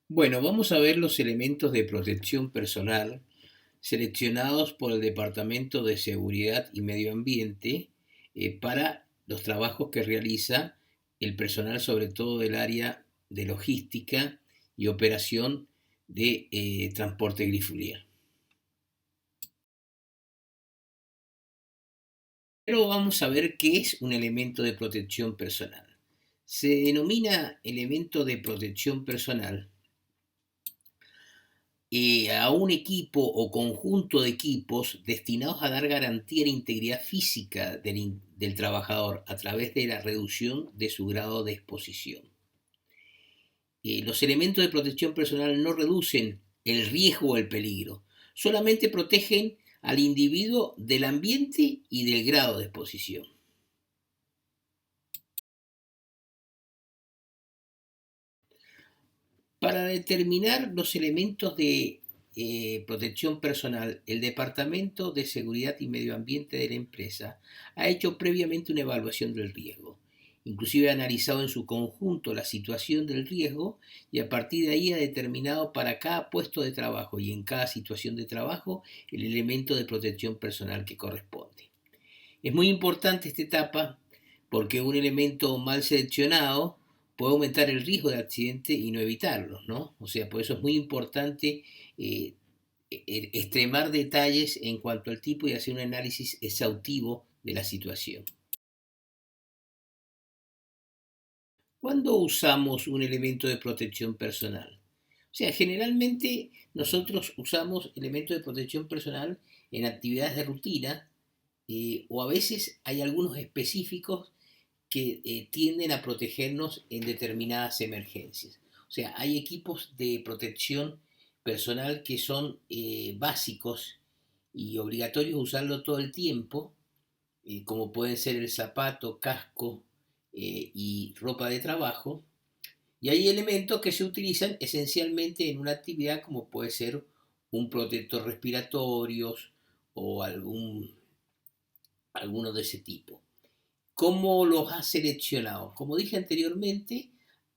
Bueno, vamos a ver los elementos de protección personal seleccionados por el Departamento de Seguridad y Medio Ambiente para los trabajos que realiza el personal, sobre todo del área de logística y operación de transporte grifolier. Pero vamos a ver qué es un elemento de protección personal. Se denomina elemento de protección personal a un equipo o conjunto de equipos destinados a dar garantía de la integridad física del trabajador a través de la reducción de su grado de exposición. Los elementos de protección personal no reducen el riesgo o el peligro, solamente protegen al individuo del ambiente y del grado de exposición. Para determinar los elementos de protección personal, el Departamento de Seguridad y Medio Ambiente de la empresa ha hecho previamente una evaluación del riesgo. Inclusive ha analizado en su conjunto la situación del riesgo y a partir de ahí ha determinado para cada puesto de trabajo y en cada situación de trabajo el elemento de protección personal que corresponde. Es muy importante esta etapa porque un elemento mal seleccionado puede aumentar el riesgo de accidente y no evitarlo, ¿no? O sea, por eso es muy importante eh, extremar detalles en cuanto al tipo y hacer un análisis exhaustivo de la situación. ¿Cuándo usamos un elemento de protección personal? O sea, generalmente nosotros usamos elementos de protección personal en actividades de rutina o a veces hay algunos específicos que tienden a protegernos en determinadas emergencias. O sea, hay equipos de protección personal que son básicos y obligatorios usarlo todo el tiempo, como pueden ser el zapato, casco y ropa de trabajo. Y hay elementos que se utilizan esencialmente en una actividad como puede ser un protector respiratorio o alguno de ese tipo. ¿Cómo los has seleccionado? Como dije anteriormente,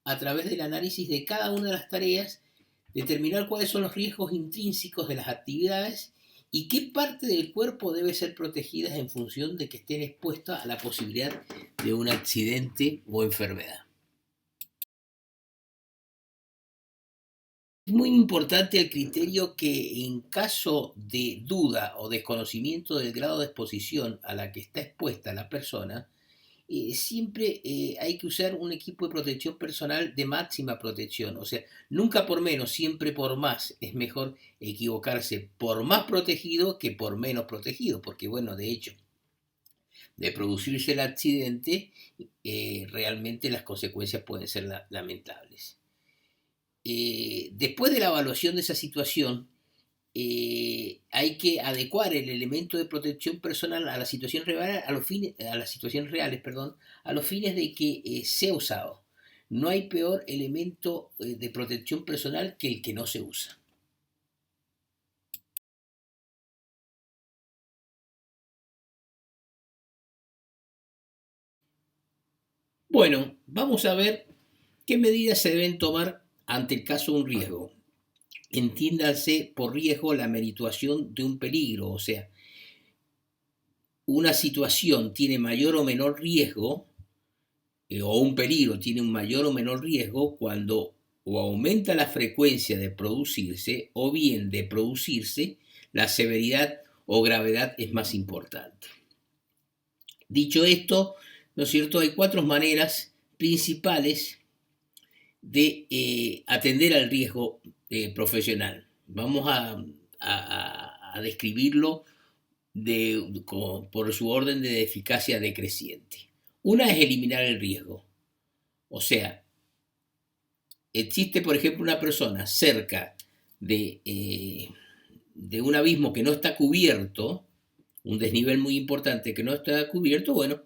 a través del análisis de cada una de las tareas, determinar cuáles son los riesgos intrínsecos de las actividades y qué parte del cuerpo debe ser protegida en función de que estén expuestas a la posibilidad de un accidente o enfermedad. Es muy importante el criterio que en caso de duda o desconocimiento del grado de exposición a la que está expuesta la persona, siempre hay que usar un equipo de protección personal de máxima protección. O sea, nunca por menos, siempre por más. Es mejor equivocarse por más protegido que por menos protegido, porque bueno, de hecho, de producirse el accidente, realmente las consecuencias pueden ser lamentables. Después de la evaluación de esa situación, hay que adecuar el elemento de protección personal a la situación real, a las situaciones reales, perdón, a los fines de que sea usado. No hay peor elemento de protección personal que el que no se usa. Bueno, vamos a ver qué medidas se deben tomar ante el caso de un riesgo. Entiéndase por riesgo la merituación de un peligro, o sea, una situación tiene mayor o menor riesgo o un peligro tiene un mayor o menor riesgo cuando o aumenta la frecuencia de producirse o bien de producirse, la severidad o gravedad es más importante. Dicho esto, ¿no es cierto? Hay cuatro maneras principales de atender al riesgo profesional. Vamos a describirlo por su orden de eficacia decreciente. Una es eliminar el riesgo. O sea, existe, por ejemplo, una persona cerca de un abismo que no está cubierto, un desnivel muy importante que no está cubierto, bueno,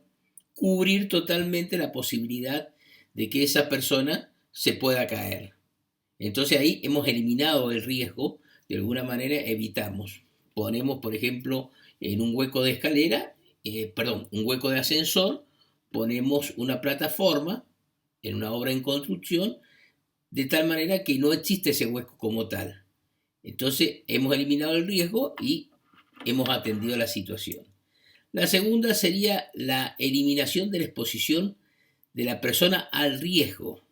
cubrir totalmente la posibilidad de que esa persona se pueda caer. Entonces ahí hemos eliminado el riesgo, de alguna manera evitamos. Ponemos, por ejemplo, en un hueco de escalera, un hueco de ascensor, ponemos una plataforma en una obra en construcción de tal manera que no existe ese hueco como tal. Entonces hemos eliminado el riesgo y hemos atendido la situación. La segunda sería la eliminación de la exposición de la persona al riesgo.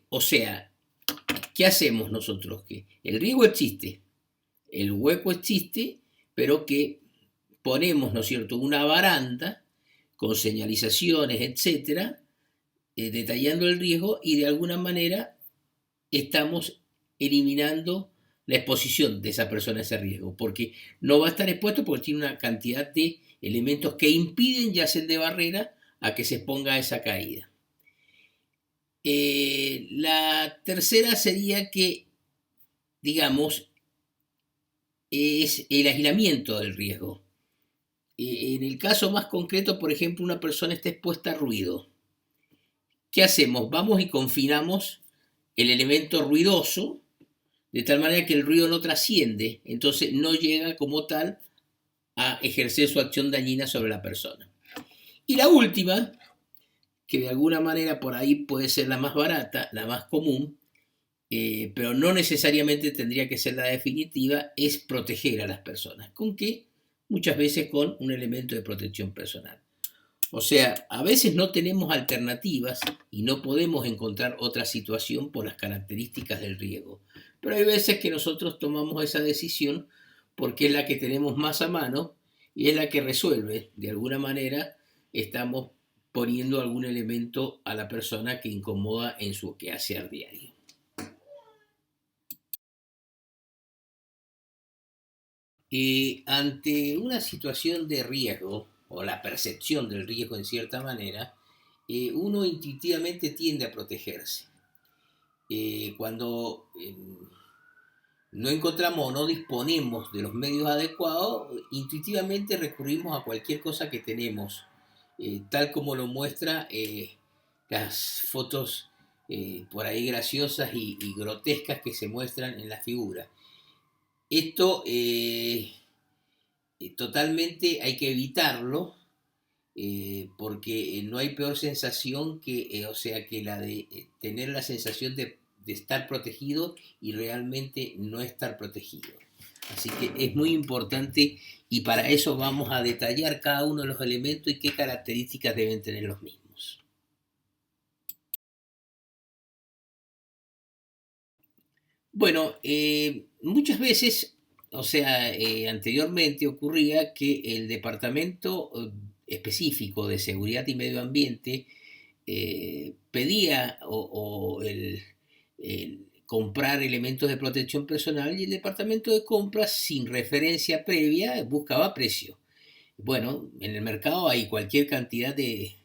O sea, ¿qué hacemos nosotros? Que el riesgo existe, el hueco existe, pero que ponemos, ¿no es cierto?, una baranda con señalizaciones, etcétera, detallando el riesgo y de alguna manera estamos eliminando la exposición de esa persona a ese riesgo, porque no va a estar expuesto porque tiene una cantidad de elementos que impiden, ya sea de barrera, a que se exponga a esa caída. La tercera sería que, digamos, es el aislamiento del riesgo. En el caso más concreto, por ejemplo, una persona está expuesta a ruido. ¿Qué hacemos? Vamos y confinamos el elemento ruidoso de tal manera que el ruido no trasciende, entonces no llega como tal a ejercer su acción dañina sobre la persona. Y la última, que de alguna manera por ahí puede ser la más barata, la más común, pero no necesariamente tendría que ser la definitiva, es proteger a las personas. ¿Con qué? Muchas veces con un elemento de protección personal. O sea, a veces no tenemos alternativas y no podemos encontrar otra situación por las características del riesgo. Pero hay veces que nosotros tomamos esa decisión porque es la que tenemos más a mano y es la que resuelve. De alguna manera estamos poniendo algún elemento a la persona que incomoda en su quehacer diario. Ante una situación de riesgo, o la percepción del riesgo en cierta manera, uno intuitivamente tiende a protegerse. Cuando no encontramos o no disponemos de los medios adecuados, intuitivamente recurrimos a cualquier cosa que tenemos, tal como lo muestra las fotos por ahí graciosas y grotescas que se muestran en la figura. Esto totalmente hay que evitarlo porque no hay peor sensación que, o sea, que la de tener la sensación de estar protegido y realmente no estar protegido. Así que es muy importante y para eso vamos a detallar cada uno de los elementos y qué características deben tener los mismos. Bueno, muchas veces, o sea, anteriormente ocurría que el departamento específico de seguridad y medio ambiente pedía el comprar elementos de protección personal y el departamento de compras sin referencia previa buscaba precio. Bueno, en el mercado hay cualquier cantidad de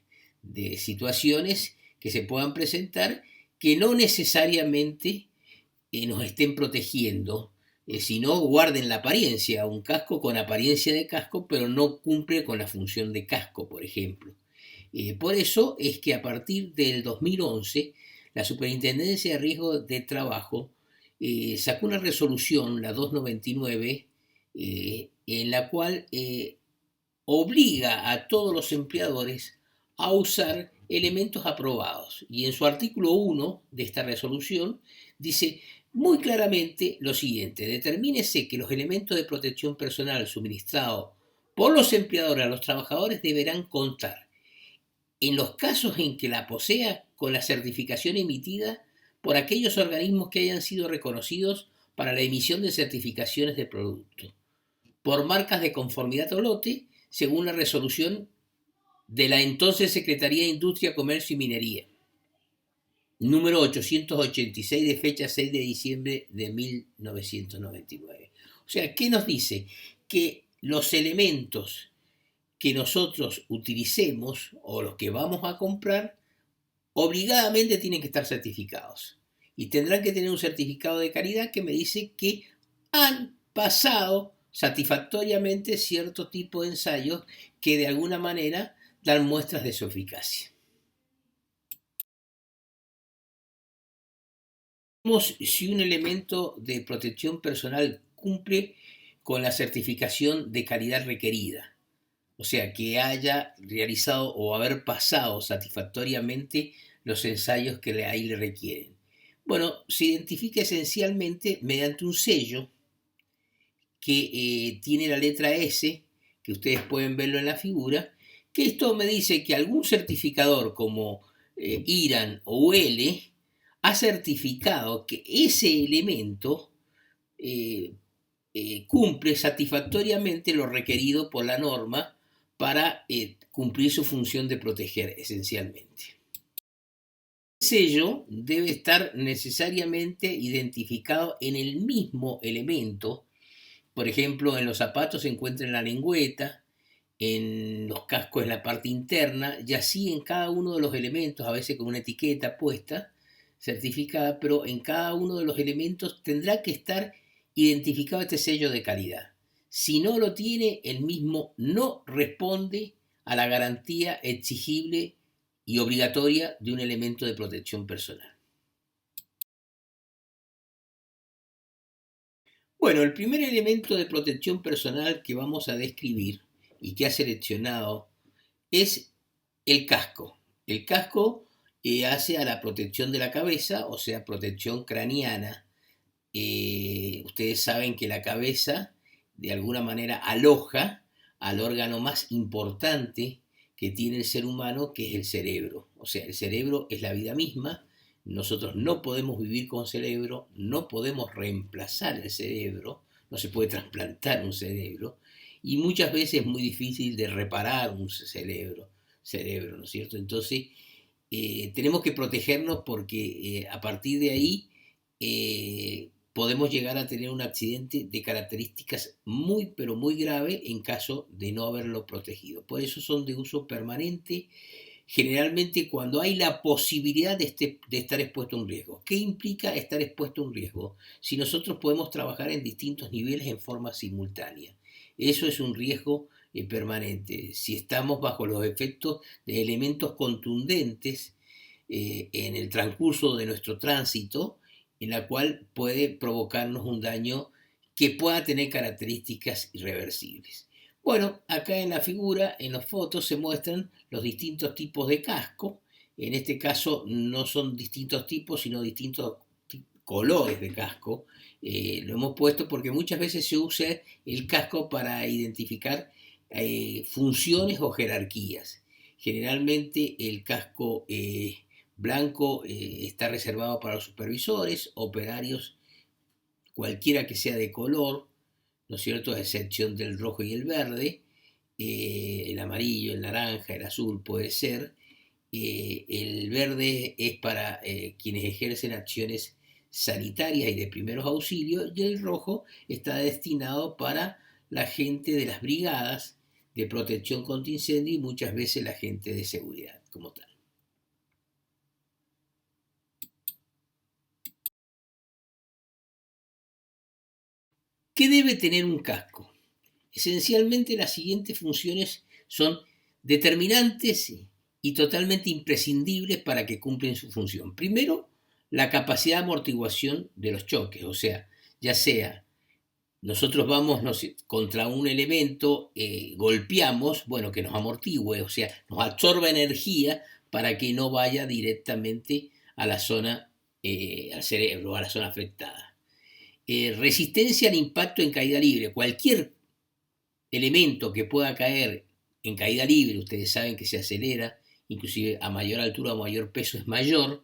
situaciones que se puedan presentar que no necesariamente nos estén protegiendo, sino guarden la apariencia, un casco con apariencia de casco, pero no cumple con la función de casco, por ejemplo. Por eso es que a partir del 2011, la Superintendencia de Riesgo de Trabajo sacó una resolución, la 299, en la cual obliga a todos los empleadores a usar elementos aprobados. Y en su artículo 1 de esta resolución dice muy claramente lo siguiente: determínese que los elementos de protección personal suministrados por los empleadores a los trabajadores deberán contar, en los casos en que la posea, con la certificación emitida por aquellos organismos que hayan sido reconocidos para la emisión de certificaciones de producto, por marcas de conformidad o lote, según la resolución de la entonces Secretaría de Industria, Comercio y Minería, número 886 de fecha 6 de diciembre de 1999. O sea, ¿qué nos dice? Que los elementos que nosotros utilicemos o los que vamos a comprar obligadamente tienen que estar certificados y tendrán que tener un certificado de calidad que me dice que han pasado satisfactoriamente cierto tipo de ensayos que de alguna manera dan muestras de su eficacia. Si un elemento de protección personal cumple con la certificación de calidad requerida, o sea, que haya realizado o haber pasado satisfactoriamente los ensayos que ahí le requieren. Bueno, se identifica esencialmente mediante un sello que tiene la letra S, que ustedes pueden verlo en la figura, que esto me dice que algún certificador como IRAN o UL ha certificado que ese elemento cumple satisfactoriamente lo requerido por la norma para cumplir su función de proteger esencialmente. El sello debe estar necesariamente identificado en el mismo elemento. Por ejemplo, en los zapatos se encuentra en la lengüeta, en los cascos en la parte interna, y así en cada uno de los elementos, a veces con una etiqueta puesta, certificada, pero en cada uno de los elementos tendrá que estar identificado este sello de calidad. Si no lo tiene, el mismo no responde a la garantía exigible y obligatoria de un elemento de protección personal. Bueno, el primer elemento de protección personal que vamos a describir y que ha seleccionado es el casco. El casco hace a la protección de la cabeza, o sea, protección craneana. Ustedes saben que la cabeza de alguna manera aloja al órgano más importante que tiene el ser humano, que es el cerebro. O sea, el cerebro es la vida misma. Nosotros no podemos vivir con cerebro, no podemos reemplazar el cerebro, no se puede trasplantar un cerebro, y muchas veces es muy difícil de reparar un cerebro, ¿no es cierto? Entonces, tenemos que protegernos porque a partir de ahí podemos llegar a tener un accidente de características muy, pero muy grave en caso de no haberlo protegido. Por eso son de uso permanente, generalmente cuando hay la posibilidad de estar expuesto a un riesgo. ¿Qué implica estar expuesto a un riesgo? Si nosotros podemos trabajar en distintos niveles en forma simultánea. Eso es un riesgo permanente. Si estamos bajo los efectos de elementos contundentes en el transcurso de nuestro tránsito, en la cual puede provocarnos un daño que pueda tener características irreversibles. Bueno, acá en la figura, en las fotos, se muestran los distintos tipos de casco. En este caso no son distintos tipos, sino distintos colores de casco. Lo hemos puesto porque muchas veces se usa el casco para identificar funciones o jerarquías. Generalmente el casco blanco está reservado para los supervisores, operarios, cualquiera que sea de color, ¿no es cierto?, a excepción del rojo y el verde, el amarillo, el naranja, el azul puede ser. El verde es para quienes ejercen acciones sanitarias y de primeros auxilios, y el rojo está destinado para la gente de las brigadas de protección contra incendio y muchas veces la gente de seguridad como tal. ¿Qué debe tener un casco? Esencialmente las siguientes funciones son determinantes y totalmente imprescindibles para que cumplen su función. Primero, la capacidad de amortiguación de los choques, o sea, ya sea nosotros vamos contra un elemento, golpeamos, bueno, que nos amortigüe, o sea, nos absorba energía para que no vaya directamente a la zona, al cerebro, a la zona afectada. Resistencia al impacto en caída libre. Cualquier elemento que pueda caer en caída libre, ustedes saben que se acelera, inclusive a mayor altura o mayor peso es mayor,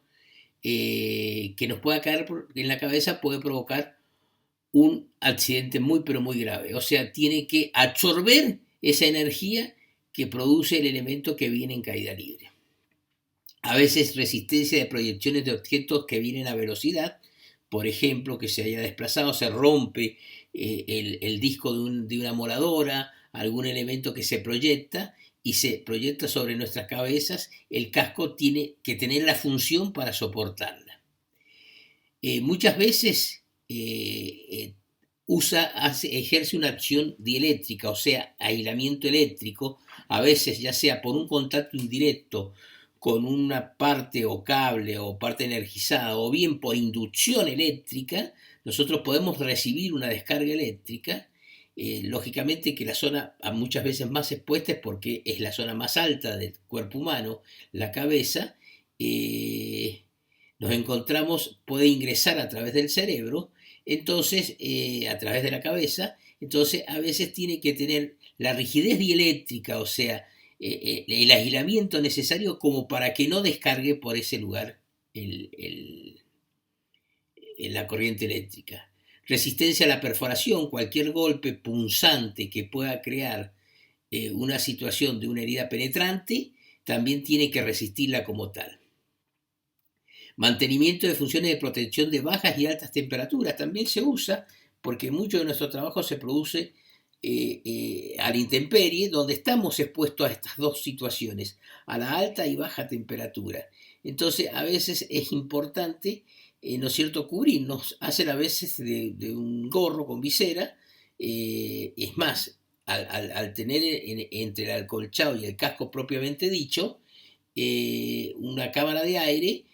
que nos pueda caer en la cabeza puede provocar un accidente muy pero muy grave. O sea, tiene que absorber esa energía que produce el elemento que viene en caída libre. A veces resistencia de proyecciones de objetos que vienen a velocidad, por ejemplo, que se haya desplazado, se rompe el disco de una moladora, algún elemento que se proyecta y se proyecta sobre nuestras cabezas, el casco tiene que tener la función para soportarla. Muchas veces ejerce una acción dieléctrica, o sea, aislamiento eléctrico, a veces ya sea por un contacto indirecto con una parte o cable o parte energizada, o bien por inducción eléctrica, nosotros podemos recibir una descarga eléctrica. Lógicamente que la zona muchas veces más expuesta es porque es la zona más alta del cuerpo humano, la cabeza, nos encontramos, puede ingresar a través del cerebro, entonces, a través de la cabeza, entonces a veces tiene que tener la rigidez dieléctrica, o sea, el aislamiento necesario como para que no descargue por ese lugar el, el, la corriente eléctrica. Resistencia a la perforación, cualquier golpe punzante que pueda crear una situación de una herida penetrante, también tiene que resistirla como tal. Mantenimiento de funciones de protección de bajas y altas temperaturas también se usa porque mucho de nuestro trabajo se produce a la intemperie, donde estamos expuestos a estas dos situaciones, a la alta y baja temperatura. Entonces, a veces es importante, ¿no es cierto?, cubrirnos. Hacen a veces de un gorro con visera. Es más, al tener entre el acolchado y el casco propiamente dicho, una cámara de aire,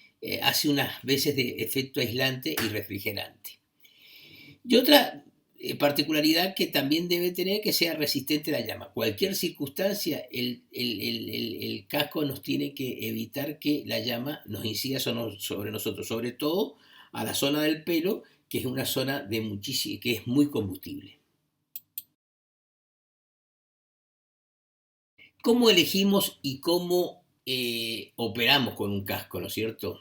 hace unas veces de efecto aislante y refrigerante. Y otra particularidad que también debe tener, que sea resistente a la llama. Cualquier circunstancia, el casco nos tiene que evitar que la llama nos incida sobre nosotros, sobre todo a la zona del pelo, que es una zona que es muy combustible. ¿Cómo elegimos y cómo operamos con un casco, no es cierto?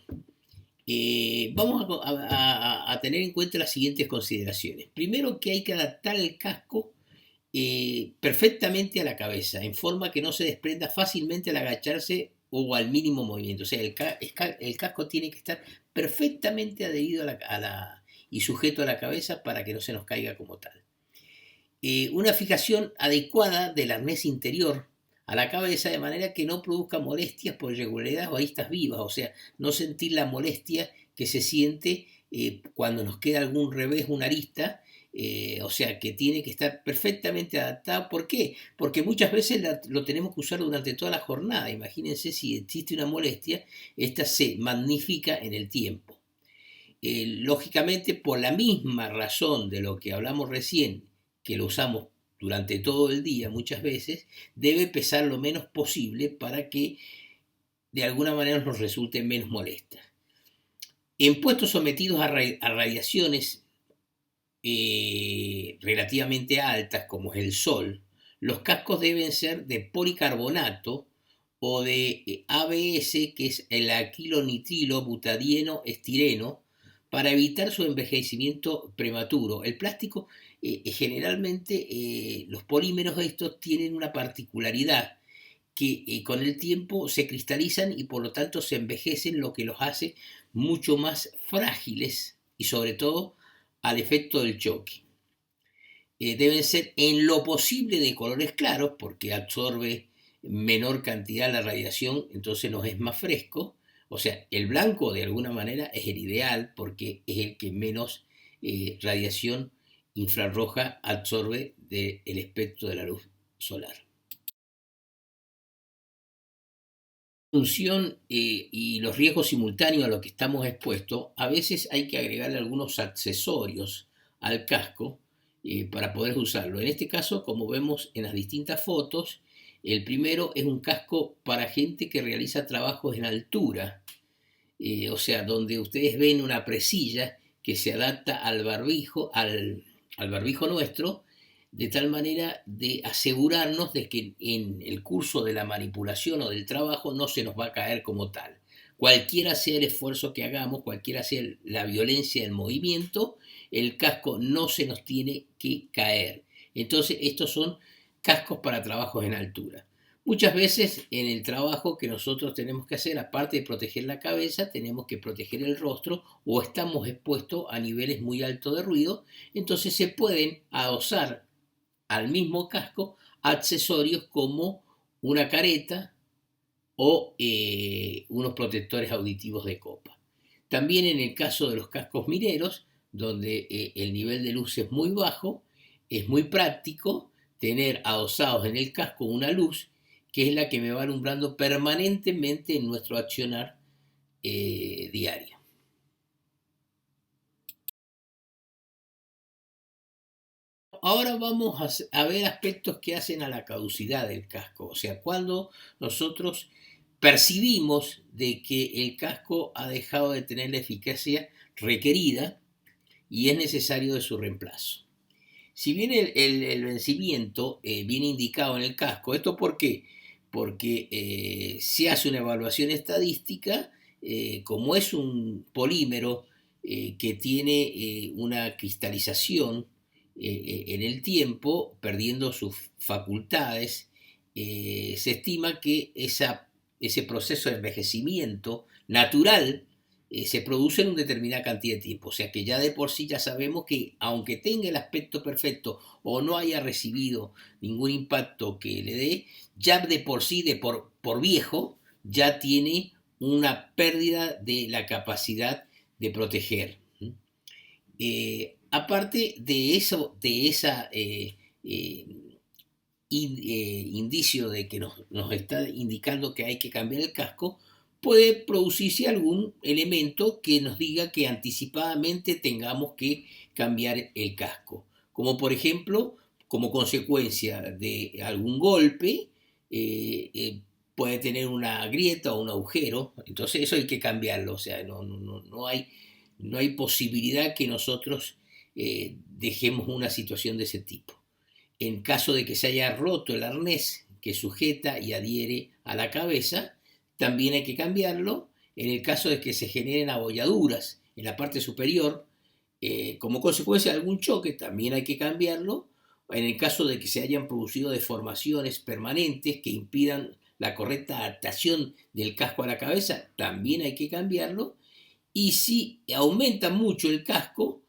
Vamos a tener en cuenta las siguientes consideraciones. Primero, que hay que adaptar el casco perfectamente a la cabeza, en forma que no se desprenda fácilmente al agacharse o al mínimo movimiento. O sea, el casco tiene que estar perfectamente adherido y sujeto a la cabeza para que no se nos caiga como tal. Una fijación adecuada del arnés interior a la cabeza, de manera que no produzca molestias por irregularidades o aristas vivas, o sea, no sentir la molestia que se siente cuando nos queda algún revés, una arista, o sea, que tiene que estar perfectamente adaptado. ¿Por qué? Porque muchas veces lo tenemos que usar durante toda la jornada. Imagínense, si existe una molestia, esta se magnifica en el tiempo. Lógicamente, por la misma razón de lo que hablamos recién, que lo usamos durante todo el día muchas veces, debe pesar lo menos posible para que de alguna manera nos resulte menos molesta. En puestos sometidos a radiaciones relativamente altas, como es el sol, los cascos deben ser de policarbonato o de ABS, que es el aquilonitrilo butadieno estireno, para evitar su envejecimiento prematuro. El plástico, generalmente, los polímeros estos tienen una particularidad, que con el tiempo se cristalizan y por lo tanto se envejecen, lo que los hace mucho más frágiles y sobre todo al efecto del choque. Deben ser en lo posible de colores claros porque absorbe menor cantidad la radiación, entonces nos es más fresco. O sea, el blanco de alguna manera es el ideal porque es el que menos radiación infrarroja absorbe del espectro de la luz solar. Función y los riesgos simultáneos a los que estamos expuestos, a veces hay que agregarle algunos accesorios al casco para poder usarlo. En este caso, como vemos en las distintas fotos, el primero es un casco para gente que realiza trabajos en altura, o sea, donde ustedes ven una presilla que se adapta al barbijo nuestro, de tal manera de asegurarnos de que en el curso de la manipulación o del trabajo no se nos va a caer como tal. Cualquiera sea el esfuerzo que hagamos, cualquiera sea la violencia del movimiento, el casco no se nos tiene que caer. Entonces, estos son cascos para trabajos en altura. Muchas veces en el trabajo que nosotros tenemos que hacer, aparte de proteger la cabeza, tenemos que proteger el rostro o estamos expuestos a niveles muy altos de ruido, entonces se pueden adosar al mismo casco accesorios como una careta o unos protectores auditivos de copa. También en el caso de los cascos mineros, donde el nivel de luz es muy bajo, es muy práctico tener adosados en el casco una luz que es la que me va alumbrando permanentemente en nuestro accionar diario. Ahora vamos a ver aspectos que hacen a la caducidad del casco, o sea, cuando nosotros percibimos de que el casco ha dejado de tener la eficacia requerida y es necesario de su reemplazo. Si bien el vencimiento viene indicado en el casco, ¿esto por qué? Porque se hace una evaluación estadística, como es un polímero que tiene una cristalización en el tiempo, perdiendo sus facultades, se estima que ese proceso de envejecimiento natural se produce en una determinada cantidad de tiempo. O sea que ya de por sí ya sabemos que aunque tenga el aspecto perfecto o no haya recibido ningún impacto que le dé, ya de por sí, por viejo, ya tiene una pérdida de la capacidad de proteger. Aparte de eso, de esa indicio de que nos está indicando que hay que cambiar el casco, puede producirse algún elemento que nos diga que anticipadamente tengamos que cambiar el casco. Como por ejemplo, como consecuencia de algún golpe, puede tener una grieta o un agujero, entonces eso hay que cambiarlo, o sea, no hay posibilidad que nosotros dejemos una situación de ese tipo. En caso de que se haya roto el arnés que sujeta y adhiere a la cabeza, también hay que cambiarlo. En el caso de que se generen abolladuras en la parte superior, como consecuencia de algún choque, también hay que cambiarlo. En el caso de que se hayan producido deformaciones permanentes que impidan la correcta adaptación del casco a la cabeza, también hay que cambiarlo. Y si aumenta mucho el casco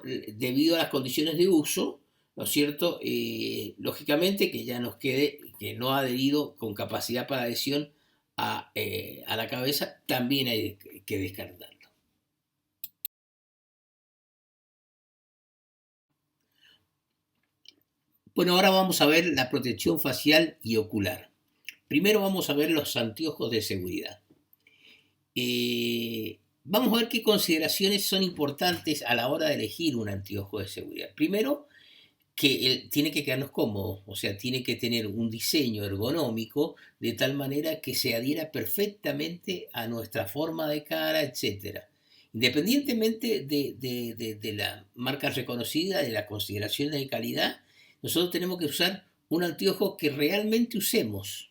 debido a las condiciones de uso, ¿no es cierto? Lógicamente que ya nos quede, que no ha adherido con capacidad para adhesión a la cabeza, también hay que descartarlo. Bueno, ahora vamos a ver la protección facial y ocular. Primero vamos a ver los anteojos de seguridad. Vamos a ver qué consideraciones son importantes a la hora de elegir un anteojo de seguridad. Primero, que tiene que quedarnos cómodo, o sea, tiene que tener un diseño ergonómico de tal manera que se adhiera perfectamente a nuestra forma de cara, etc. Independientemente de la marca reconocida, de las consideraciones de calidad, nosotros tenemos que usar un anteojo que realmente usemos.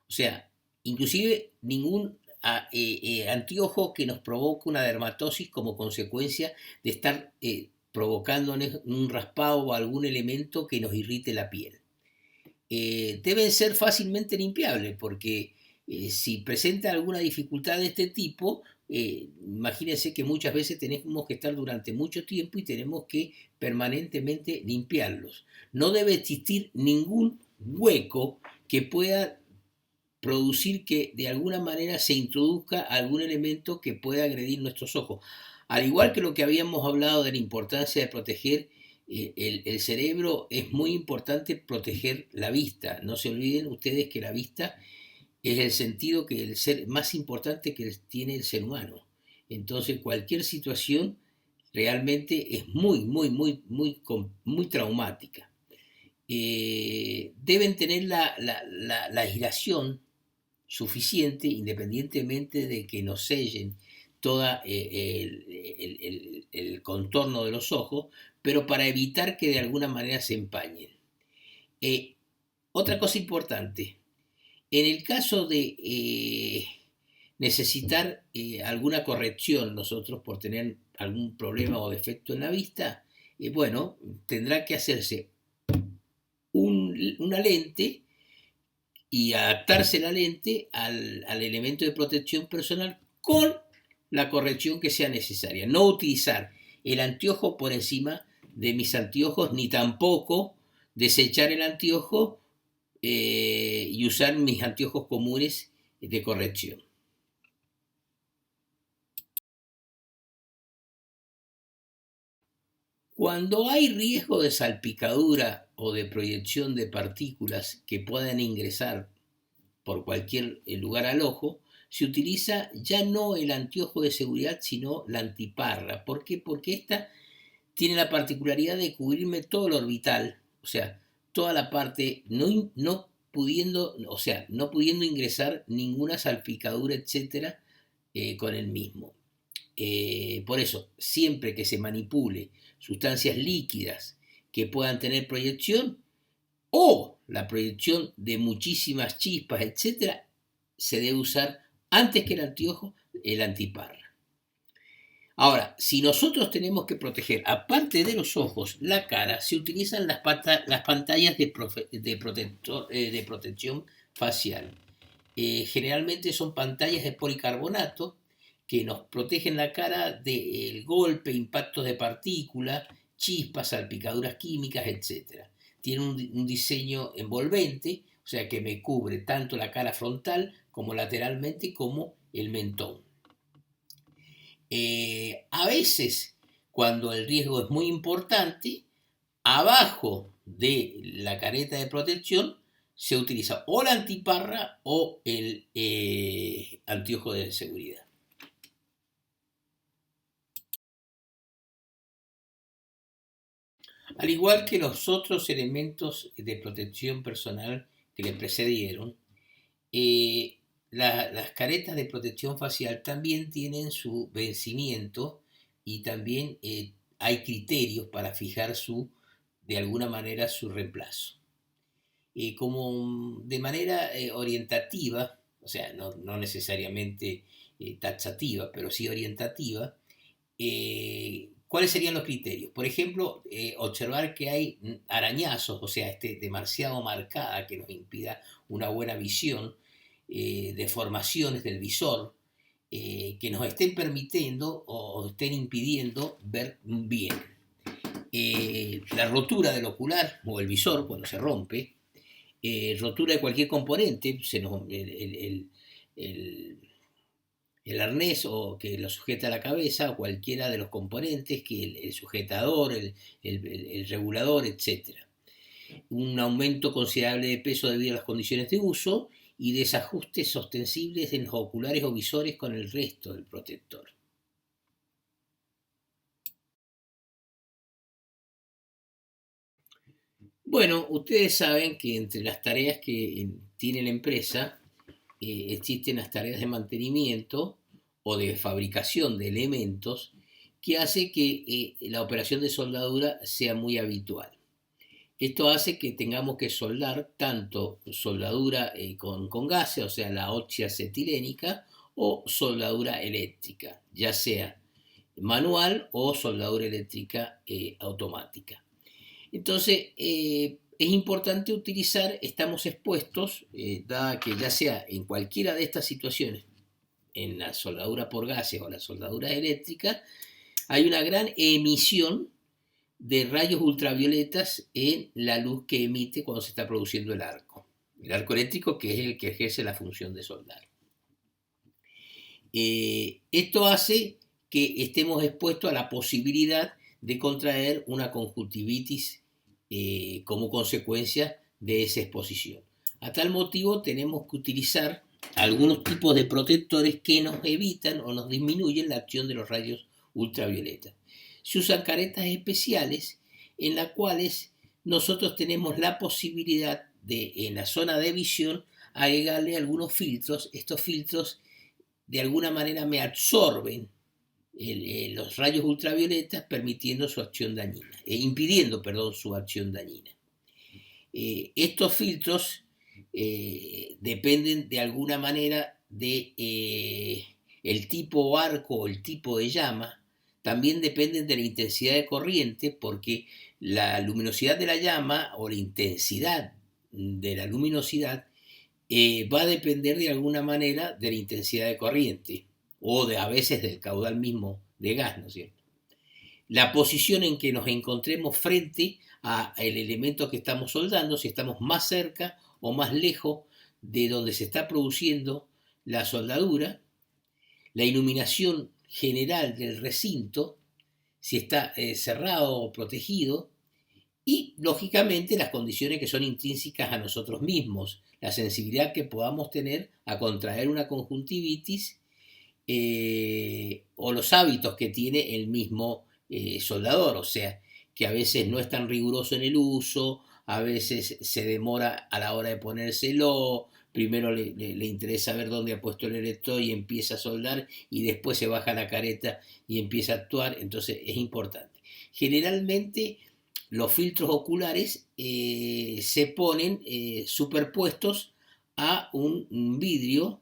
O sea, inclusive ningún anteojo que nos provoque una dermatosis como consecuencia de estar provocándonos un raspado o algún elemento que nos irrite la piel. Deben ser fácilmente limpiables porque si presenta alguna dificultad de este tipo, imagínense que muchas veces tenemos que estar durante mucho tiempo y tenemos que permanentemente limpiarlos. No debe existir ningún hueco que pueda producir que de alguna manera se introduzca algún elemento que pueda agredir nuestros ojos. Al igual que lo que habíamos hablado de la importancia de proteger el cerebro, es muy importante proteger la vista. No se olviden ustedes que la vista es el sentido que el ser más importante que tiene el ser humano. Entonces cualquier situación realmente es muy traumática. Deben tener la aislación suficiente, independientemente de que nos sellen todo el contorno de los ojos, pero para evitar que de alguna manera se empañen. Otra cosa importante, en el caso de necesitar alguna corrección nosotros por tener algún problema o defecto en la vista, bueno, tendrá que hacerse una lente y adaptarse la lente al elemento de protección personal con la corrección que sea necesaria. No utilizar el anteojo por encima de mis anteojos, ni tampoco desechar el anteojo y usar mis anteojos comunes de corrección. Cuando hay riesgo de salpicadura o de proyección de partículas que puedan ingresar por cualquier lugar al ojo, se utiliza ya no el anteojo de seguridad, sino la antiparra. ¿Por qué? Porque esta tiene la particularidad de cubrirme todo el orbital, o sea, toda la parte, no pudiendo, o sea, no pudiendo ingresar ninguna salpicadura, etcétera, con el mismo. Por eso, siempre que se manipule sustancias líquidas que puedan tener proyección o la proyección de muchísimas chispas, etcétera, se debe usar antes que el anteojo el antiparra. Ahora, si nosotros tenemos que proteger, aparte de los ojos, la cara, se utilizan las pantallas de protección facial. Generalmente son pantallas de policarbonato que nos protegen la cara del golpe, impactos de partículas, chispas, salpicaduras químicas, etc. Tiene un diseño envolvente, o sea que me cubre tanto la cara frontal como lateralmente como el mentón. A veces, cuando el riesgo es muy importante, abajo de la careta de protección se utiliza o la antiparra o el anteojo de seguridad. Al igual que los otros elementos de protección personal que le precedieron, las caretas de protección facial también tienen su vencimiento y también hay criterios para fijar de alguna manera su reemplazo. Como de manera orientativa, o sea, no necesariamente taxativa, pero sí orientativa, ¿cuáles serían los criterios? Por ejemplo, observar que hay arañazos, o sea, demasiado marcada que nos impida una buena visión, deformaciones del visor, que nos estén permitiendo o estén impidiendo ver bien. La rotura del ocular o el visor cuando se rompe, rotura de cualquier componente, el arnés o que lo sujeta a la cabeza o cualquiera de los componentes, que el sujetador, el regulador, etc. Un aumento considerable de peso debido a las condiciones de uso y desajustes ostensibles en los oculares o visores con el resto del protector. Bueno, ustedes saben que entre las tareas que tiene la empresa existen las tareas de mantenimiento o de fabricación de elementos que hace que la operación de soldadura sea muy habitual. Esto hace que tengamos que soldar tanto soldadura con gases, o sea, la oxiacetilénica, o soldadura eléctrica, ya sea manual o soldadura eléctrica automática. Entonces, es importante utilizar, estamos expuestos, dada que ya sea en cualquiera de estas situaciones, en la soldadura por gases o la soldadura eléctrica, hay una gran emisión de rayos ultravioletas en la luz que emite cuando se está produciendo el arco. El arco eléctrico, que es el que ejerce la función de soldar. Esto hace que estemos expuestos a la posibilidad de contraer una conjuntivitis como consecuencia de esa exposición. A tal motivo tenemos que utilizar algunos tipos de protectores que nos evitan o nos disminuyen la acción de los rayos ultravioletas. Se usan caretas especiales en las cuales nosotros tenemos la posibilidad de, en la zona de visión, agregarle algunos filtros. Estos filtros de alguna manera me absorben los rayos ultravioletas, permitiendo su acción dañina, impidiendo, perdón, su acción dañina. Estos filtros dependen de alguna manera de el tipo arco o el tipo de llama. También dependen de la intensidad de corriente, porque la luminosidad de la llama o la intensidad de la luminosidad va a depender de alguna manera de la intensidad de corriente o a veces del caudal mismo de gas, ¿no es cierto? La posición en que nos encontremos frente al elemento que estamos soldando, si estamos más cerca o más lejos de donde se está produciendo la soldadura, la iluminación general del recinto, si está cerrado o protegido, y lógicamente las condiciones que son intrínsecas a nosotros mismos, la sensibilidad que podamos tener a contraer una conjuntivitis o los hábitos que tiene el mismo soldador, o sea, que a veces no es tan riguroso en el uso, a veces se demora a la hora de ponérselo, primero le interesa ver dónde ha puesto el electrodo y empieza a soldar y después se baja la careta y empieza a actuar, entonces es importante. Generalmente los filtros oculares se ponen superpuestos a un vidrio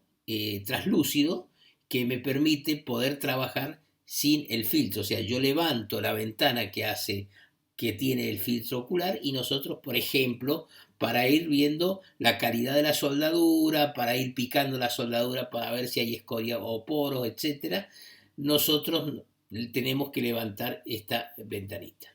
traslúcido que me permite poder trabajar sin el filtro. O sea, yo levanto la ventana que tiene el filtro ocular y nosotros, por ejemplo, para ir viendo la calidad de la soldadura, para ir picando la soldadura para ver si hay escoria o poros, etcétera, nosotros tenemos que levantar esta ventanita.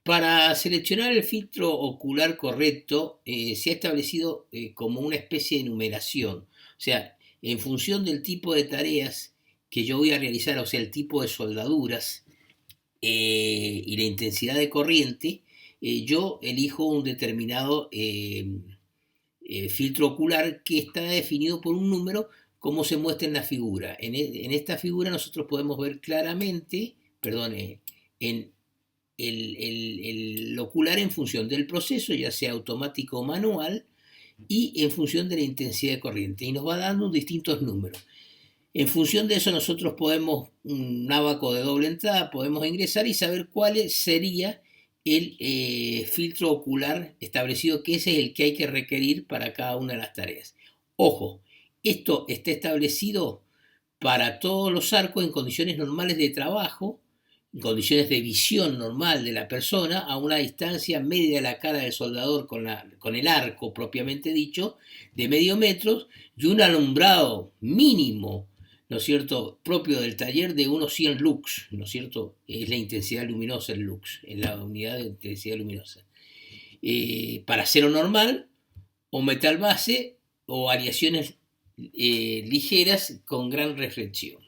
Para seleccionar el filtro ocular correcto, se ha establecido como una especie de numeración. O sea, en función del tipo de tareas que yo voy a realizar, o sea, el tipo de soldaduras y la intensidad de corriente, yo elijo un determinado filtro ocular que está definido por un número como se muestra en la figura. En esta figura nosotros podemos ver claramente, perdón, en el ocular en función del proceso, ya sea automático o manual, y en función de la intensidad de corriente. Y nos va dando distintos números. En función de eso nosotros podemos, un abaco de doble entrada, podemos ingresar y saber cuál sería el filtro ocular establecido, que ese es el que hay que requerir para cada una de las tareas. Ojo, esto está establecido para todos los arcos en condiciones normales de trabajo, en condiciones de visión normal de la persona, a una distancia media de la cara del soldador con el arco propiamente dicho, de medio metro, y un alumbrado mínimo, ¿no es cierto?, propio del taller de unos 100 lux, ¿no es cierto?, es la intensidad luminosa el lux, en la unidad de intensidad luminosa. Para acero normal, o metal base, o aleaciones ligeras con gran reflexión.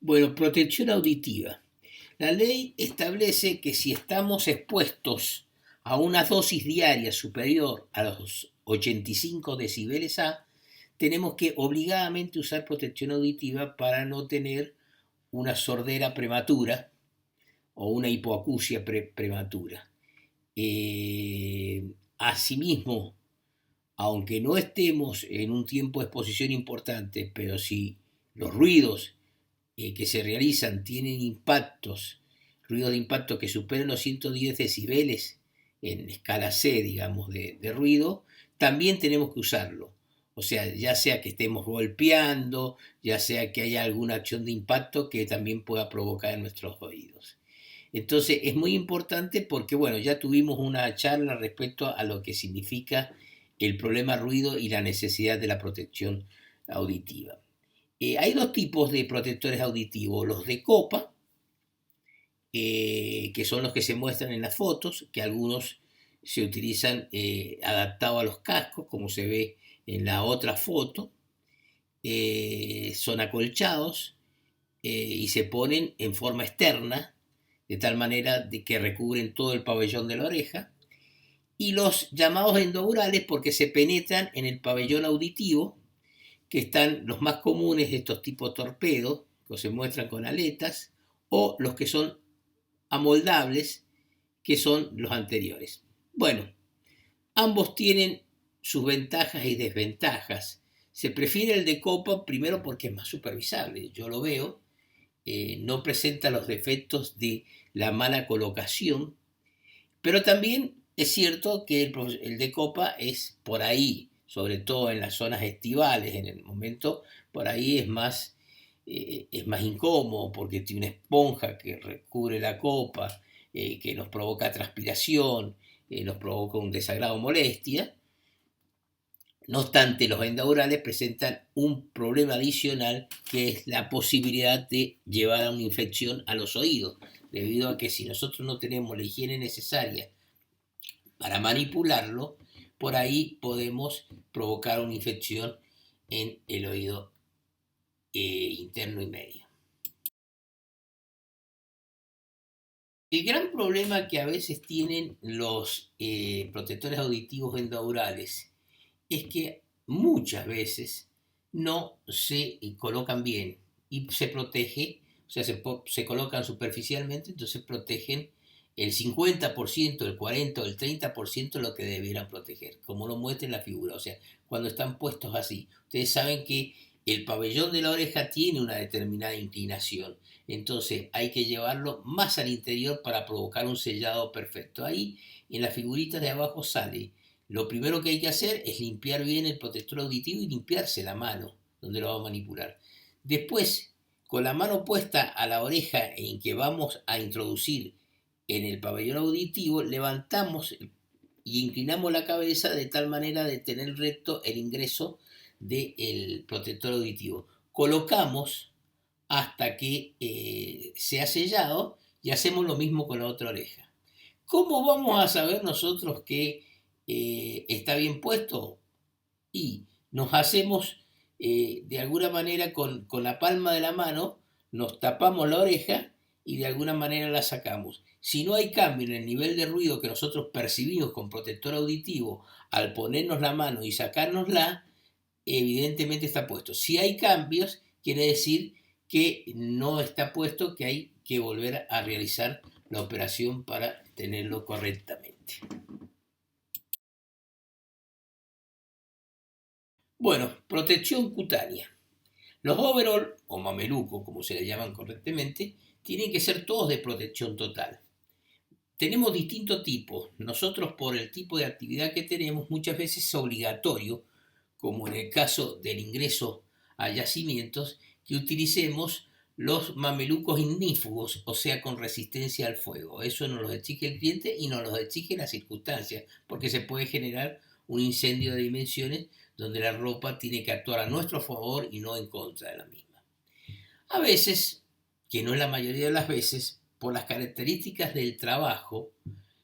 Bueno, protección auditiva. La ley establece que si estamos expuestos a una dosis diaria superior a los 85 decibeles A, tenemos que obligadamente usar protección auditiva para no tener una sordera prematura o una hipoacusia prematura. Asimismo, aunque no estemos en un tiempo de exposición importante, pero si los ruidos que se realizan tienen ruidos de impacto que superen los 110 decibeles en escala C, digamos, de ruido, también tenemos que usarlo. O sea, ya sea que estemos golpeando, ya sea que haya alguna acción de impacto que también pueda provocar en nuestros oídos. Entonces es muy importante porque, bueno, ya tuvimos una charla respecto a lo que significa el problema ruido y la necesidad de la protección auditiva. Hay dos tipos de protectores auditivos, los de copa, que son los que se muestran en las fotos, que algunos se utilizan adaptados a los cascos, como se ve en la otra foto, son acolchados y se ponen en forma externa, de tal manera de que recubren todo el pabellón de la oreja, y los llamados endoaurales porque se penetran en el pabellón auditivo, que están los más comunes, estos tipos torpedo, que se muestran con aletas, o los que son amoldables, que son los anteriores. Bueno, ambos tienen sus ventajas y desventajas. Se prefiere el de copa primero porque es más supervisable, yo lo veo, no presenta los defectos de la mala colocación, pero también es cierto que el de copa es por ahí, sobre todo en las zonas estivales, en el momento, por ahí es más incómodo porque tiene una esponja que recubre la copa, que nos provoca transpiración, nos provoca un desagrado o molestia. No obstante, los endaurales presentan un problema adicional que es la posibilidad de llevar a una infección a los oídos, debido a que si nosotros no tenemos la higiene necesaria para manipularlo, por ahí podemos provocar una infección en el oído interno y medio. El gran problema que a veces tienen los protectores auditivos endaurales es que muchas veces no se colocan bien y se protege, o sea, se colocan superficialmente, entonces protegen el 50%, el 40% o el 30% lo que debieran proteger, como lo muestra en la figura. O sea, cuando están puestos así, ustedes saben que el pabellón de la oreja tiene una determinada inclinación, entonces hay que llevarlo más al interior para provocar un sellado perfecto. Ahí en las figuritas de abajo sale. Lo primero que hay que hacer es limpiar bien el protector auditivo y limpiarse la mano donde lo vamos a manipular. Después, con la mano puesta a la oreja en que vamos a introducir en el pabellón auditivo, levantamos y inclinamos la cabeza de tal manera de tener recto el ingreso del protector auditivo. Colocamos hasta que sea sellado y hacemos lo mismo con la otra oreja. ¿Cómo vamos a saber nosotros que está bien puesto? Y nos hacemos de alguna manera con la palma de la mano, nos tapamos la oreja y de alguna manera la sacamos. Si no hay cambio en el nivel de ruido que nosotros percibimos con protector auditivo al ponernos la mano y sacárnosla, evidentemente está puesto. Si hay cambios, quiere decir que no está puesto, que hay que volver a realizar la operación para tenerlo correctamente. Bueno, protección cutánea. Los overall o mameluco, como se le llaman correctamente, tienen que ser todos de protección total. Tenemos distintos tipos. Nosotros, por el tipo de actividad que tenemos, muchas veces es obligatorio, como en el caso del ingreso a yacimientos, que utilicemos los mamelucos ignífugos, o sea, con resistencia al fuego. Eso nos lo exige el cliente y nos lo exige las circunstancias, porque se puede generar un incendio de dimensiones donde la ropa tiene que actuar a nuestro favor y no en contra de la misma. A veces, que no es la mayoría de las veces, por las características del trabajo,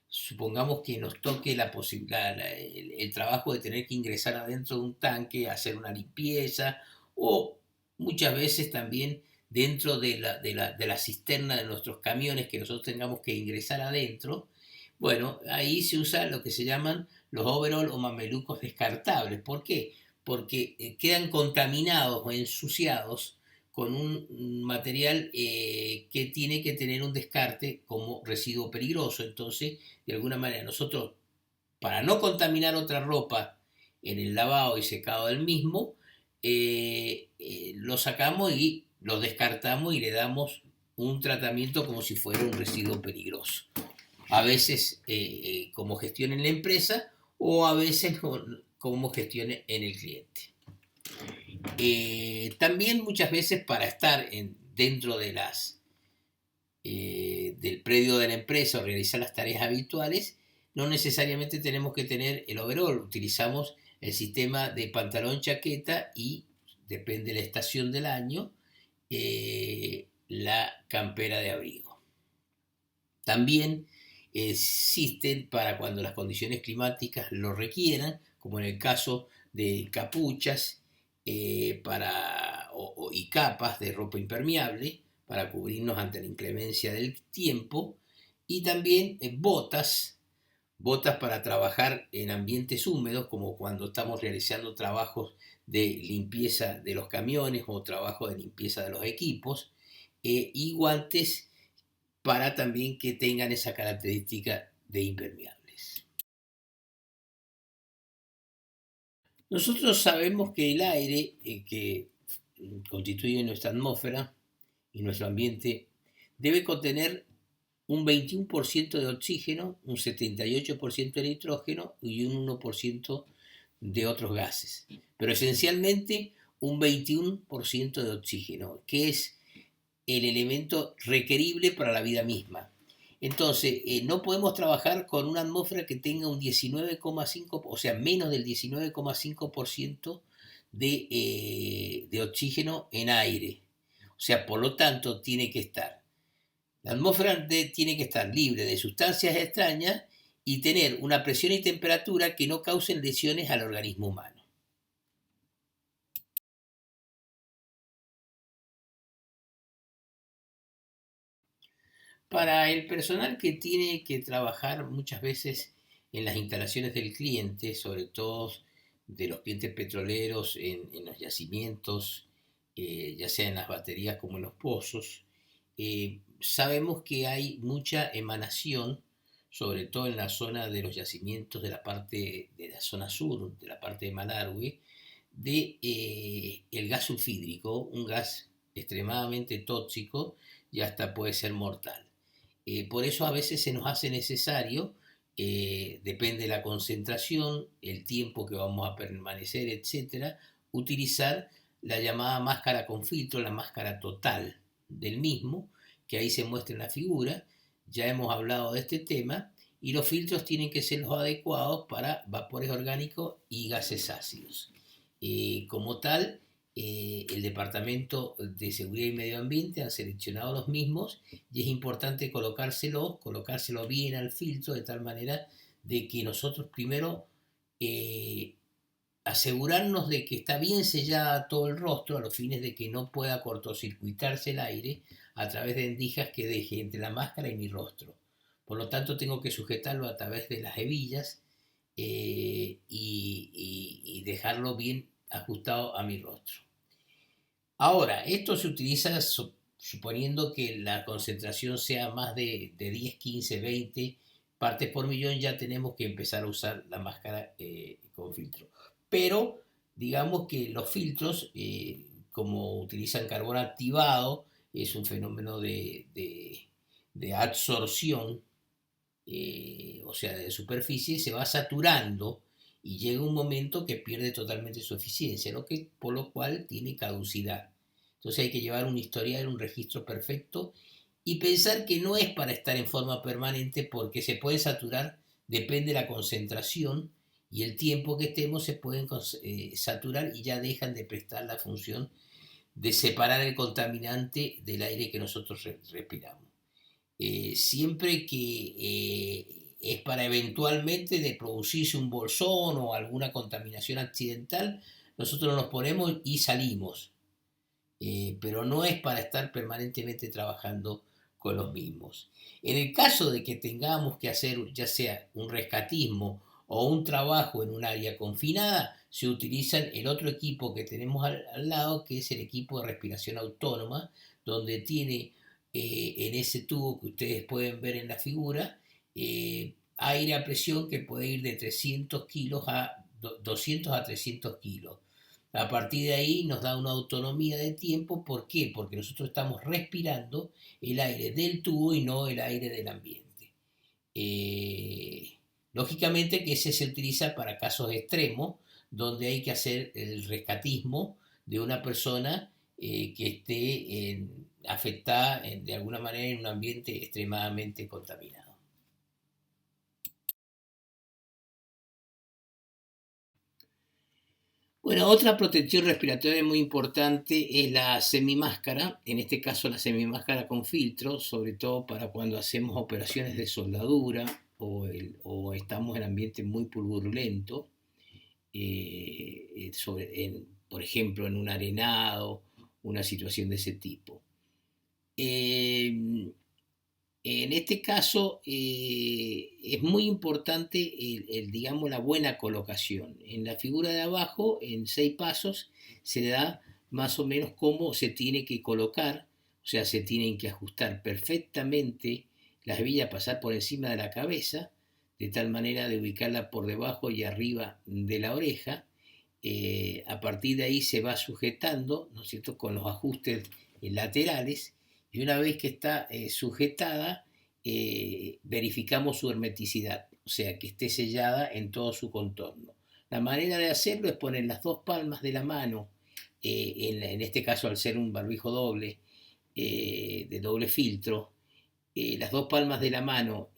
supongamos que nos toque la posibilidad, el trabajo de tener que ingresar adentro de un tanque, hacer una limpieza, o muchas veces también dentro de la cisterna de nuestros camiones que nosotros tengamos que ingresar adentro. Bueno, ahí se usa lo que se llaman los overall o mamelucos descartables. ¿Por qué? Porque quedan contaminados o ensuciados con un material que tiene que tener un descarte como residuo peligroso. Entonces, de alguna manera, nosotros, para no contaminar otra ropa en el lavado y secado del mismo, lo sacamos y lo descartamos y le damos un tratamiento como si fuera un residuo peligroso. A veces como gestión en la empresa o a veces como gestión en el cliente. También muchas veces para estar dentro del predio de la empresa o realizar las tareas habituales, no necesariamente tenemos que tener el overall. Utilizamos el sistema de pantalón chaqueta y, depende de la estación del año, la campera de abrigo. También existen para cuando las condiciones climáticas lo requieran, como en el caso de capuchas y capas de ropa impermeable para cubrirnos ante la inclemencia del tiempo, y también botas para trabajar en ambientes húmedos, como cuando estamos realizando trabajos de limpieza de los camiones o trabajos de limpieza de los equipos, y guantes para también que tengan esa característica de impermeables. Nosotros sabemos que el aire que constituye nuestra atmósfera y nuestro ambiente debe contener un 21% de oxígeno, un 78% de nitrógeno y un 1% de otros gases. Pero esencialmente un 21% de oxígeno, que es el elemento requerible para la vida misma. Entonces, no podemos trabajar con una atmósfera que tenga un 19,5, o sea, menos del 19,5% de oxígeno en aire. O sea, por lo tanto, la atmósfera tiene que estar libre de sustancias extrañas y tener una presión y temperatura que no causen lesiones al organismo humano. Para el personal que tiene que trabajar muchas veces en las instalaciones del cliente, sobre todo de los clientes petroleros en los yacimientos, ya sea en las baterías como en los pozos, sabemos que hay mucha emanación, sobre todo en la zona de los yacimientos de la parte de la zona sur, de la parte de Malargüe, de el gas sulfídrico, un gas extremadamente tóxico y hasta puede ser mortal. Por eso a veces se nos hace necesario, depende de la concentración, el tiempo que vamos a permanecer, etcétera, utilizar la llamada máscara con filtro, la máscara total del mismo, que ahí se muestra en la figura. Ya hemos hablado de este tema y los filtros tienen que ser los adecuados para vapores orgánicos y gases ácidos. Como tal, el Departamento de Seguridad y Medio Ambiente han seleccionado los mismos y es importante colocárselo bien al filtro de tal manera de que nosotros primero asegurarnos de que está bien sellada todo el rostro a los fines de que no pueda cortocircuitarse el aire a través de endijas que deje entre la máscara y mi rostro. Por lo tanto, tengo que sujetarlo a través de las hebillas y dejarlo bien ajustado a mi rostro. Ahora, esto se utiliza suponiendo que la concentración sea más de 10, 15, 20 partes por millón, ya tenemos que empezar a usar la máscara con filtro. Pero digamos que los filtros, como utilizan carbón activado, es un fenómeno de absorción, o sea, de superficie, se va saturando y llega un momento que pierde totalmente su eficiencia, por lo cual tiene caducidad. Entonces hay que llevar un historial, un registro perfecto y pensar que no es para estar en forma permanente porque se puede saturar, depende de la concentración y el tiempo que estemos, se pueden saturar y ya dejan de prestar la función de separar el contaminante del aire que nosotros respiramos. Siempre que es para eventualmente de producirse un bolsón o alguna contaminación accidental, nosotros nos ponemos y salimos, pero no es para estar permanentemente trabajando con los mismos. En el caso de que tengamos que hacer ya sea un rescatismo o un trabajo en un área confinada, se utiliza el otro equipo que tenemos al lado, que es el equipo de respiración autónoma, donde tiene en ese tubo que ustedes pueden ver en la figura, aire a presión que puede ir de 300 kilos a 200 a 300 kilos. A partir de ahí nos da una autonomía de tiempo. ¿Por qué? Porque nosotros estamos respirando el aire del tubo y no el aire del ambiente. Lógicamente que ese se utiliza para casos extremos, donde hay que hacer el rescatismo de una persona que esté afectada de alguna manera en un ambiente extremadamente contaminado. Bueno, otra protección respiratoria muy importante es la semimáscara, en este caso la semimáscara con filtro, sobre todo para cuando hacemos operaciones de soldadura o estamos en ambiente muy turbulento, por ejemplo en un arenado, una situación de ese tipo. En este caso es muy importante digamos, la buena colocación. En la figura de abajo, en 6 pasos, se da más o menos cómo se tiene que colocar, o sea, se tienen que ajustar perfectamente las hebillas, pasar por encima de la cabeza, de tal manera de ubicarla por debajo y arriba de la oreja. A partir de ahí se va sujetando, ¿no es cierto?, con los ajustes laterales, y una vez que está sujetada, verificamos su hermeticidad, o sea, que esté sellada en todo su contorno. La manera de hacerlo es poner las dos palmas de la mano, en este caso al ser un barbijo doble, de doble filtro, las dos palmas de la mano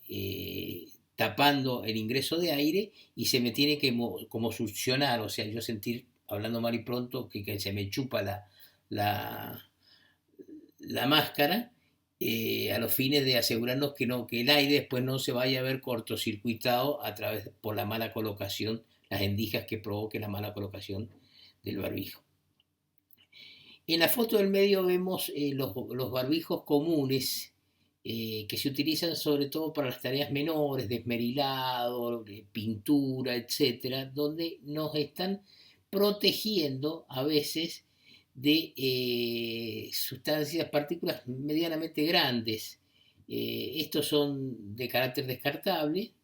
tapando el ingreso de aire, y se me tiene que como succionar, o sea, yo sentir, hablando mal y pronto, que se me chupa la máscara, a los fines de asegurarnos que el aire después no se vaya a ver cortocircuitado por la mala colocación, las endijas que provoque la mala colocación del barbijo. En la foto del medio vemos los barbijos comunes que se utilizan sobre todo para las tareas menores, de esmerilado, de pintura, etcétera, donde nos están protegiendo a veces de sustancias, partículas medianamente grandes. Estos son de carácter descartable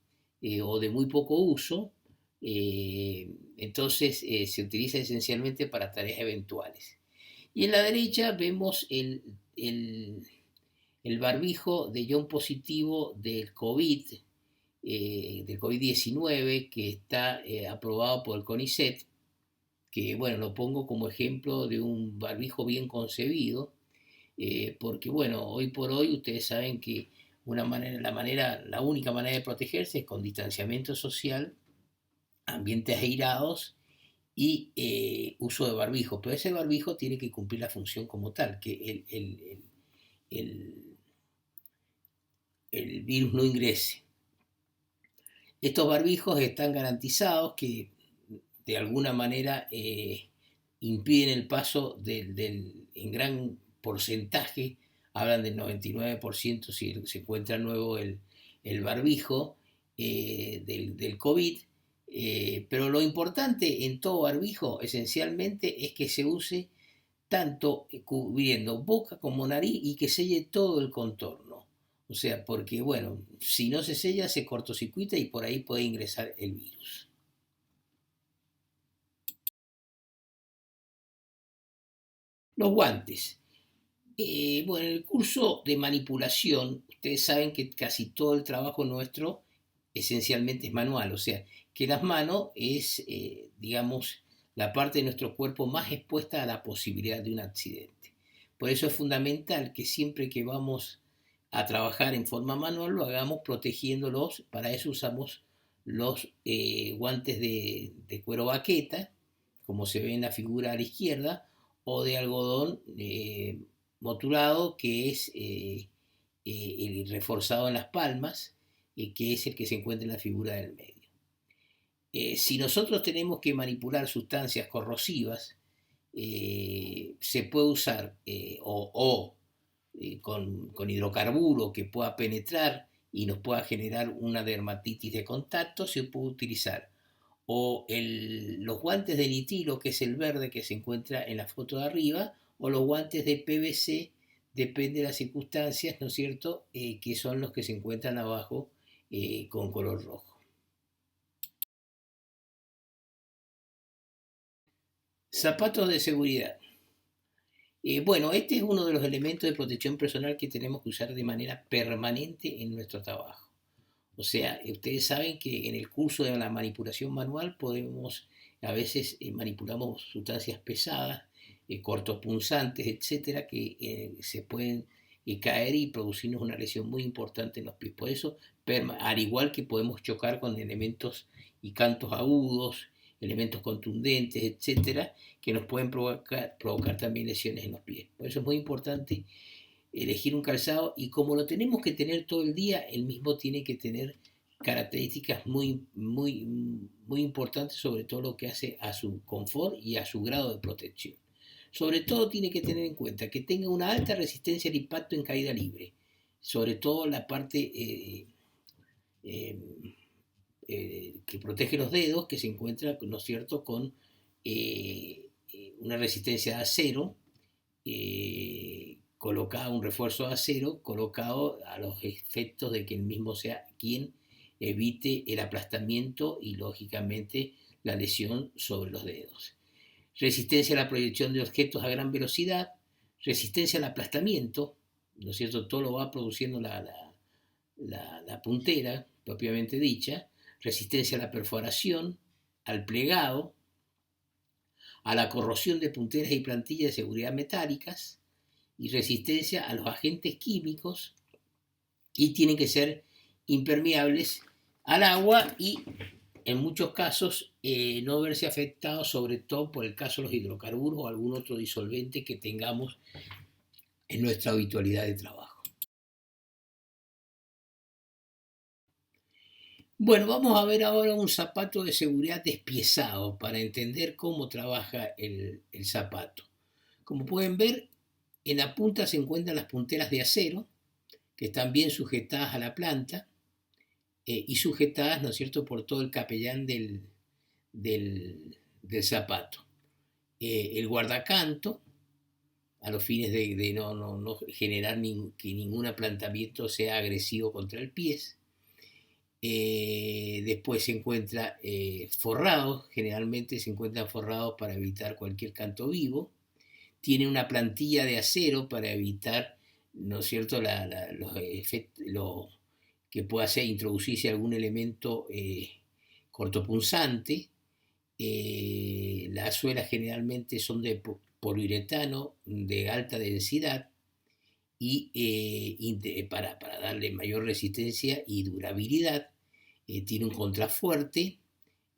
o de muy poco uso, entonces se utiliza esencialmente para tareas eventuales. Y en la derecha vemos el barbijo de ion positivo del COVID-19, que está aprobado por el CONICET, que bueno, lo pongo como ejemplo de un barbijo bien concebido, porque bueno, hoy por hoy ustedes saben que la única manera de protegerse es con distanciamiento social, ambientes airados y uso de barbijo, pero ese barbijo tiene que cumplir la función como tal, que el, el virus no ingrese. Estos barbijos están garantizados que de alguna manera impiden el paso en gran porcentaje, hablan del 99% si se encuentra nuevo el barbijo del COVID, pero lo importante en todo barbijo esencialmente es que se use tanto cubriendo boca como nariz y que selle todo el contorno. O sea, porque bueno, si no se sella se cortocircuita y por ahí puede ingresar el virus. Los guantes. Bueno, en el curso de manipulación, ustedes saben que casi todo el trabajo nuestro esencialmente es manual, o sea, que las manos es, digamos, la parte de nuestro cuerpo más expuesta a la posibilidad de un accidente. Por eso es fundamental que siempre que vamos a trabajar en forma manual lo hagamos protegiéndolos. Para eso usamos los guantes de cuero baqueta, como se ve en la figura a la izquierda, o de algodón moturado, que es el reforzado en las palmas, que es el que se encuentra en la figura del medio. Si nosotros tenemos que manipular sustancias corrosivas, se puede usar con hidrocarburo que pueda penetrar y nos pueda generar una dermatitis de contacto, se puede utilizar los guantes de nitilo, que es el verde que se encuentra en la foto de arriba, o los guantes de PVC, depende de las circunstancias, ¿no es cierto?, que son los que se encuentran abajo con color rojo. Zapatos de seguridad. Bueno, este es uno de los elementos de protección personal que tenemos que usar de manera permanente en nuestro trabajo. O sea, ustedes saben que en el curso de la manipulación manual a veces manipulamos sustancias pesadas, cortopunzantes, etcétera, que se pueden caer y producirnos una lesión muy importante en los pies. Por eso, al igual que podemos chocar con elementos y cantos agudos, elementos contundentes, etcétera, que nos pueden provocar también lesiones en los pies. Por eso es muy importante elegir un calzado, y como lo tenemos que tener todo el día, el mismo tiene que tener características muy importantes, sobre todo lo que hace a su confort y a su grado de protección. Sobre todo tiene que tener en cuenta que tenga una alta resistencia al impacto en caída libre, sobre todo la parte eh, que protege los dedos, que se encuentra, ¿no es cierto?, con una resistencia de acero, colocado, un refuerzo de acero colocado a los efectos de que el mismo sea quien evite el aplastamiento y lógicamente la lesión sobre los dedos. Resistencia a la proyección de objetos a gran velocidad, resistencia al aplastamiento, ¿no es cierto? Todo lo va produciendo la puntera propiamente dicha, resistencia a la perforación, al plegado, a la corrosión de punteras y plantillas de seguridad metálicas, y resistencia a los agentes químicos, y tienen que ser impermeables al agua y en muchos casos no verse afectados, sobre todo por el caso de los hidrocarburos o algún otro disolvente que tengamos en nuestra habitualidad de trabajo. Bueno, vamos a ver ahora un zapato de seguridad despiezado para entender cómo trabaja el zapato. Como pueden ver, en la punta se encuentran las punteras de acero, que están bien sujetadas a la planta y sujetadas, ¿no es cierto?, por todo el capellán del zapato. El guardacanto, a los fines de no generar que ningún aplantamiento sea agresivo contra el pie. Después se encuentra forrados, generalmente se encuentran forrados para evitar cualquier canto vivo. Tiene una plantilla de acero para evitar, ¿no es cierto?, los efectos, que pueda introducirse algún elemento cortopunzante. Las suelas generalmente son de poliuretano de alta densidad y para darle mayor resistencia y durabilidad. Tiene un contrafuerte,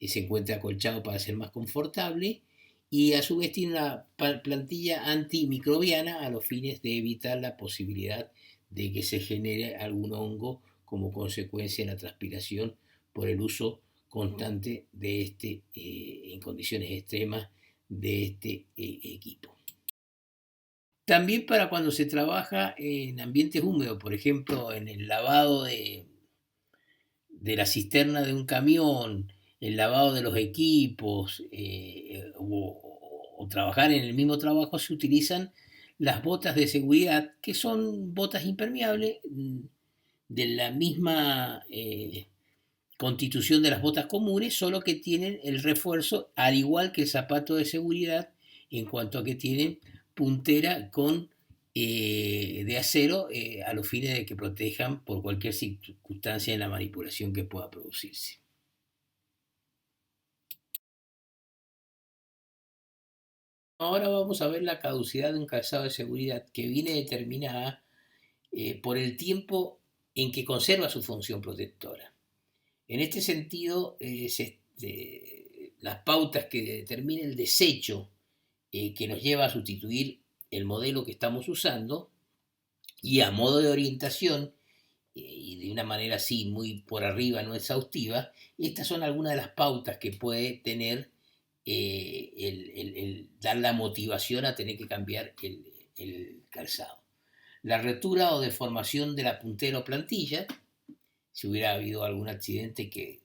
se encuentra acolchado para ser más confortable y a su vez tiene una plantilla antimicrobiana a los fines de evitar la posibilidad de que se genere algún hongo como consecuencia de la transpiración por el uso constante de en condiciones extremas de este equipo. También para cuando se trabaja en ambientes húmedos, por ejemplo, en el lavado de la cisterna de un camión, el lavado de los equipos o trabajar en el mismo trabajo, se utilizan las botas de seguridad, que son botas impermeables de la misma constitución de las botas comunes, solo que tienen el refuerzo, al igual que el zapato de seguridad, en cuanto a que tienen puntera de acero a los fines de que protejan por cualquier circunstancia en la manipulación que pueda producirse. Ahora vamos a ver la caducidad de un calzado de seguridad que viene determinada por el tiempo en que conserva su función protectora. En este sentido, las pautas que determina el desecho que nos lleva a sustituir el modelo que estamos usando, y a modo de orientación, y de una manera así muy por arriba, no exhaustiva, estas son algunas de las pautas que puede tener dar la motivación a tener que cambiar el calzado. La rotura o deformación de la puntera o plantilla, si hubiera habido algún accidente que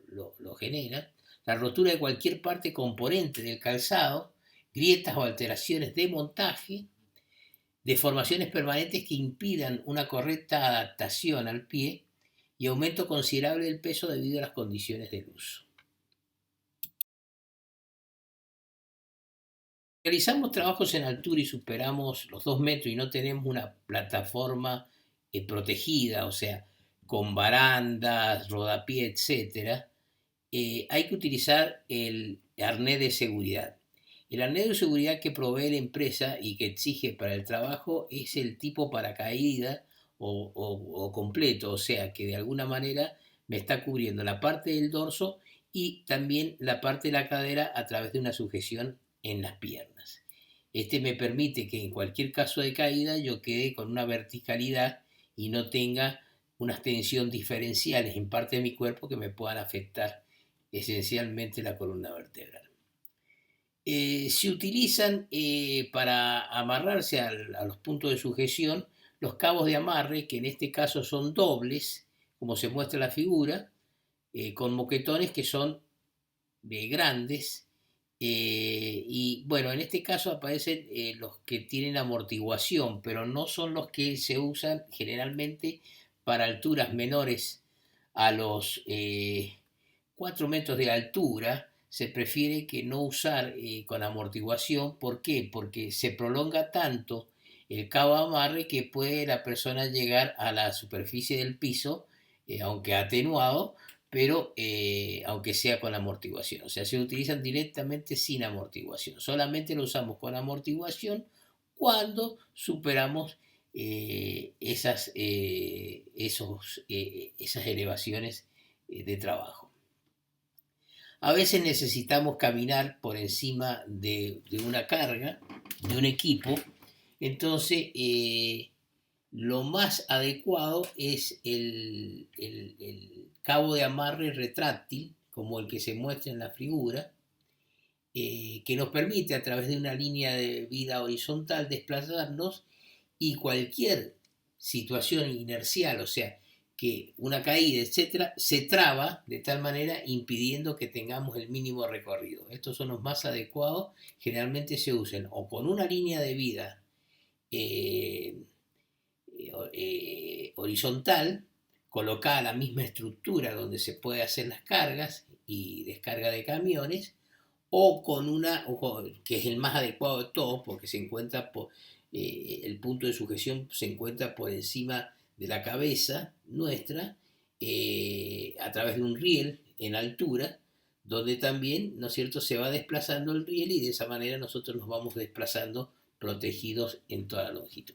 lo genera, la rotura de cualquier parte componente del calzado, grietas o alteraciones de montaje, deformaciones permanentes que impidan una correcta adaptación al pie y aumento considerable del peso debido a las condiciones del uso. Realizamos trabajos en altura y superamos los 2 metros y no tenemos una plataforma protegida, o sea, con barandas, rodapié, etc., hay que utilizar el arnés de seguridad. El arnés de seguridad que provee la empresa y que exige para el trabajo es el tipo paracaídas o completo, o sea, que de alguna manera me está cubriendo la parte del dorso y también la parte de la cadera a través de una sujeción en las piernas. Este me permite que en cualquier caso de caída yo quede con una verticalidad y no tenga unas tensión diferenciales en parte de mi cuerpo que me puedan afectar esencialmente la columna vertebral. Se utilizan para amarrarse a los puntos de sujeción los cabos de amarre, que en este caso son dobles, como se muestra en la figura, con moquetones que son grandes. Y bueno, en este caso aparecen los que tienen amortiguación, pero no son los que se usan generalmente para alturas menores a los 4 metros de altura. Se prefiere que no usar con amortiguación. ¿Por qué? Porque se prolonga tanto el cabo de amarre que puede la persona llegar a la superficie del piso, aunque atenuado, pero aunque sea con amortiguación. O sea, se utilizan directamente sin amortiguación. Solamente lo usamos con amortiguación cuando superamos esas elevaciones de trabajo. A veces necesitamos caminar por encima de una carga, de un equipo, entonces lo más adecuado es el cabo de amarre retráctil, como el que se muestra en la figura, que nos permite a través de una línea de vida horizontal desplazarnos y cualquier situación inercial, o sea, que una caída, etcétera, se traba de tal manera impidiendo que tengamos el mínimo recorrido. Estos son los más adecuados, generalmente se usan o con una línea de vida eh, horizontal, colocada la misma estructura donde se puede hacer las cargas y descarga de camiones, o con una, que es el más adecuado de todos, porque se encuentra el punto de sujeción se encuentra por encima de la cabeza nuestra, a través de un riel en altura, donde también, ¿no es cierto?, se va desplazando el riel y de esa manera nosotros nos vamos desplazando protegidos en toda la longitud.